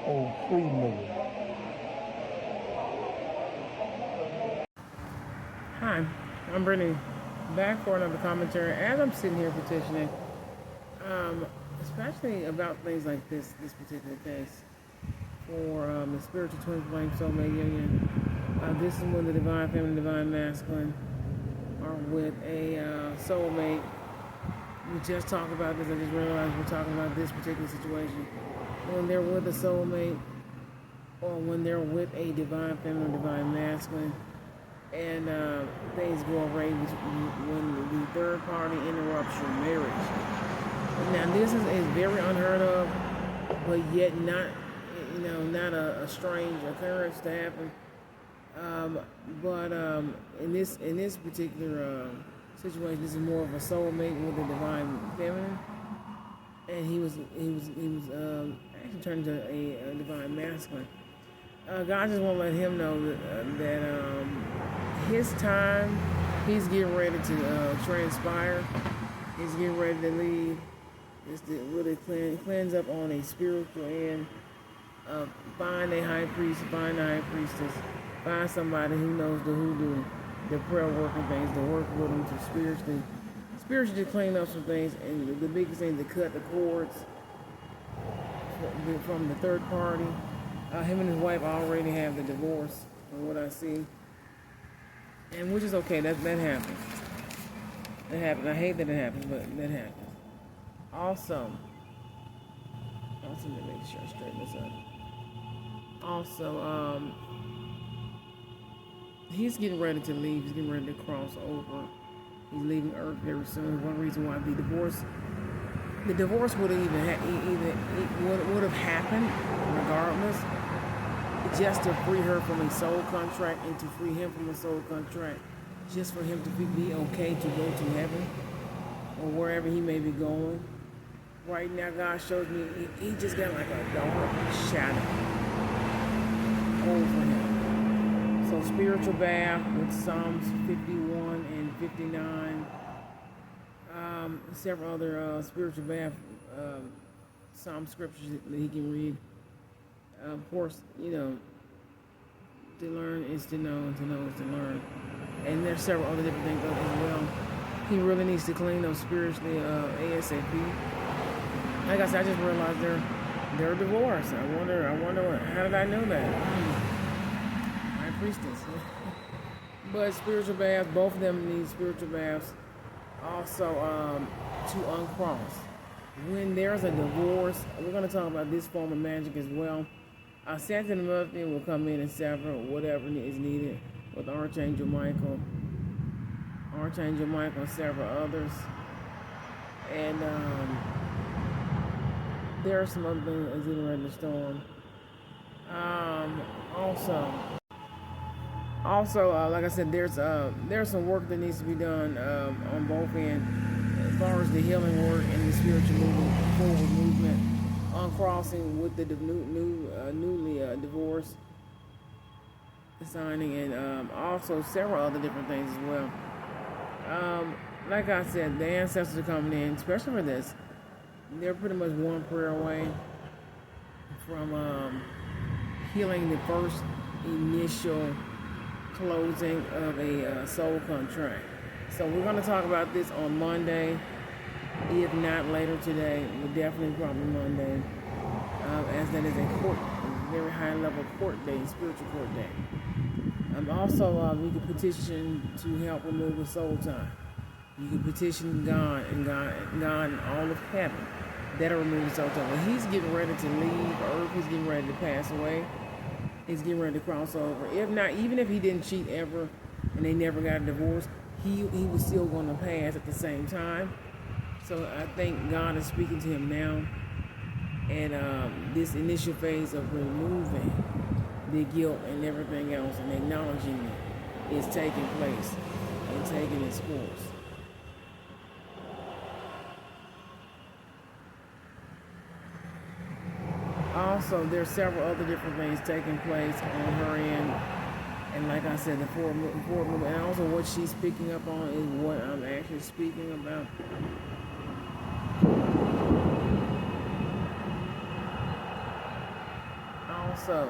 503 million. Hi, I'm Brittany, back for another commentary. As I'm sitting here petitioning, especially about things like this particular case, for the spiritual twin flame soulmate union. This is when the divine feminine, divine masculine are with a soulmate. We just talked about this. I just realized we're talking about this particular situation. When they're with a soulmate, or when they're with a divine feminine, divine masculine, and things go awry when the third party interrupts your marriage. Now, this is very unheard of, but yet not, not a strange occurrence to happen. But in this particular situation, this is more of a soulmate with a divine feminine, and he was actually turned into a divine masculine. God just want to let him know that his time, he's getting ready to transpire. He's getting ready to leave. Is to really cleanse up on a spiritual end. Find a high priest, find a high priestess, find somebody who knows the hoodoo, the prayer working things, to work with them to spiritually clean up some things. And the biggest thing, to cut the cords from the third party. Him and his wife already have the divorce, from what I see, and which is okay. That happens. That happens. I hate that it happens, but that happens. Also, let me make sure I straighten this up. Also, he's getting ready to leave. He's getting ready to cross over. He's leaving Earth very soon. One reason why the divorce would have would have happened regardless, just to free her from a soul contract and to free him from a soul contract, just for him to be okay to go to heaven or wherever he may be going. Right now, God shows me he just got like a dark shadow over him. So spiritual bath with Psalms 51 and 59. Several other spiritual bath Psalm scriptures that he can read. Of course, to learn is to know, and to know is to learn. And there's several other different things as well. He really needs to clean up spiritually ASAP. Like I said, I just realized they're divorced. I wonder how did I know that? My priestess. But spiritual baths, both of them need spiritual baths. Also, to uncross. When there's a divorce, we're going to talk about this form of magic as well. Santa and Murphy will come in and sever whatever is needed with Archangel Michael. Archangel Michael and several others. And there are some other things as in ready to storm. Also, like I said, there's some work that needs to be done on both ends, as far as the healing work and the spiritual forward movement, on crossing with the newly divorced signing, and also several other different things as well. Like I said, the ancestors are coming in, especially for this. They're pretty much one prayer away from healing the first initial closing of a soul contract. So we're going to talk about this on Monday, if not later today. We'll definitely probably Monday, as that is a very high level court day, spiritual court day. Also, you can petition to help remove the soul tie. You can petition God and all of heaven that'll remove the soul tie. When he's getting ready to leave Earth, he's getting ready to pass away. He's getting ready to cross over. If not, even if he didn't cheat ever and they never got a divorce, he was still going to pass at the same time. So I think God is speaking to him now. And this initial phase of removing the guilt and everything else and acknowledging it is taking place and taking its course. Also, there's several other different things taking place on her end. And like I said, the forward movement, and also what she's picking up on is what I'm actually speaking about. also,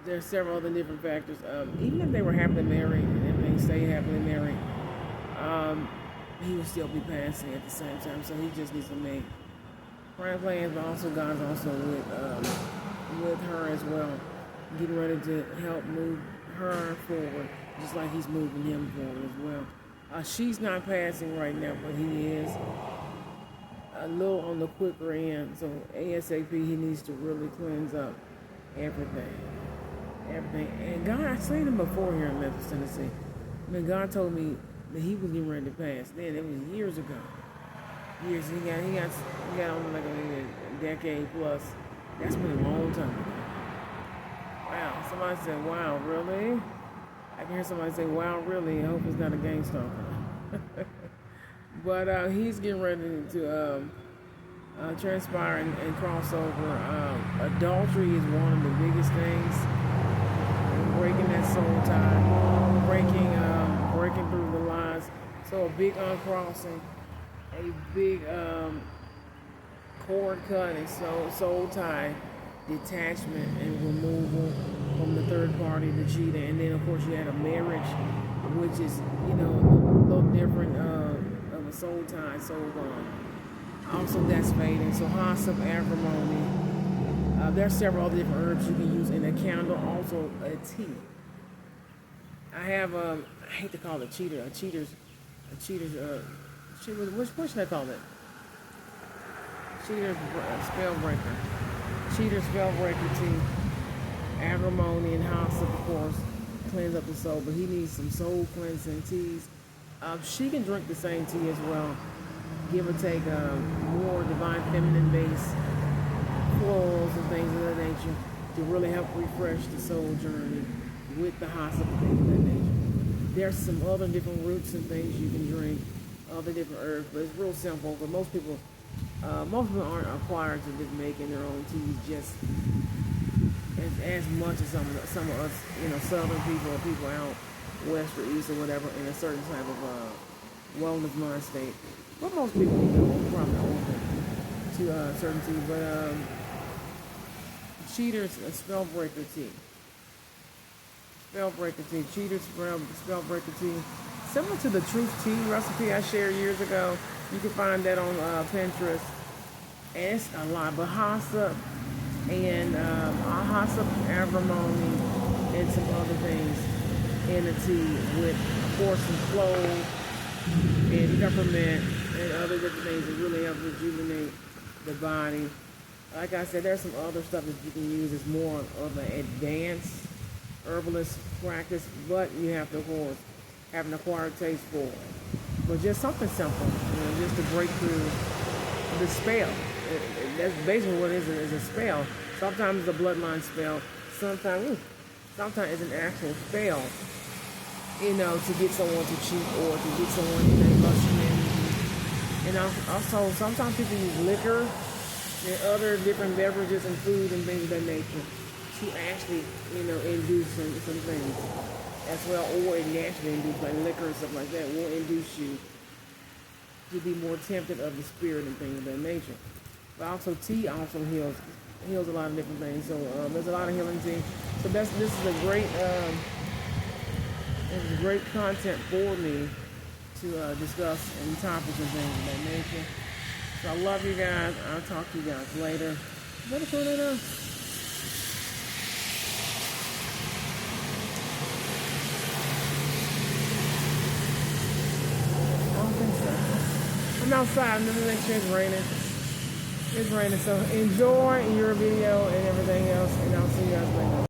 there's several other different factors. Even if they were happily married and everything stayed happily married, he would still be passing at the same time. So he just needs to make prime plans, but also God's also with her as well, getting ready to help move her forward, just like he's moving him forward as well. She's not passing right now, but he is a little on the quicker end. So ASAP, he needs to really cleanse up everything. And God, I've seen him before here in Memphis, Tennessee. I mean, God told me that he was getting ready to pass. Then it was years ago. Years. He got on like a decade plus. That's been a long time ago. Wow. Somebody said, "Wow, really?" I can hear somebody say, "Wow, really?" I hope it's not a gang stalker. But he's getting ready to transpire and cross over. Adultery is one of the biggest things. Breaking that soul tie, breaking through the lies. So a big uncrossing, a big cord cut and soul tie, detachment and removal from the third party, the cheater. And then of course you had a marriage, which is a little different of a soul tie, soul bond. Also that's fading. So hyssop, agrimony. There are several other different herbs you can use in a candle, also a tea. I have I hate to call it cheater, what should I call it? Cheater's spell breaker. Cheater spell breaker tea. Agrimony and hyssop, of course, cleanse up the soul, but he needs some soul cleansing teas. She can drink the same tea as well. Give or take more divine feminine base florals and things of that nature to really help refresh the soul journey with the hyssop and things of that nature. There's some other different roots and things you can drink, other different herbs, but it's real simple. But most people aren't acquired to just making their own teas just as much as some of us, southern people or people out west or east or whatever in a certain type of wellness mind state. But most people, are probably open to certain teas. But Cheater's spell breaker tea. Spell breaker tea. Cheater's spell breaker tea. Similar to the truth tea recipe I shared years ago. You can find that on Pinterest. And it's a lot. But hyssop and hyssop, agrimony, and some other things in the tea with, of course, some cloves and peppermint and other different things that really help rejuvenate the body. Like I said, there's some other stuff that you can use. It's more of an advanced herbalist practice, but you have to, of course, have an acquired taste for it. But just something simple, just to break through the spell. That's basically what it is a spell. Sometimes it's a bloodline spell. Sometimes it's an actual spell, to get someone to cheat or to get someone in a lust energy. And also, sometimes people use liquor and other different beverages and food and things of that nature to actually, induce some things as well, or it naturally induce, like liquor and stuff like that, will induce you to be more tempted of the spirit and things of that nature. But also tea also heals a lot of different things. So there's a lot of healing tea. So this is a great content for me to discuss and topics and things of that nature. So I love you guys. I'll talk to you guys later. Better put it up. I don't think so. I'm outside. Let me make sure it's raining. It's raining. So enjoy your video and everything else. And I'll see you guys later.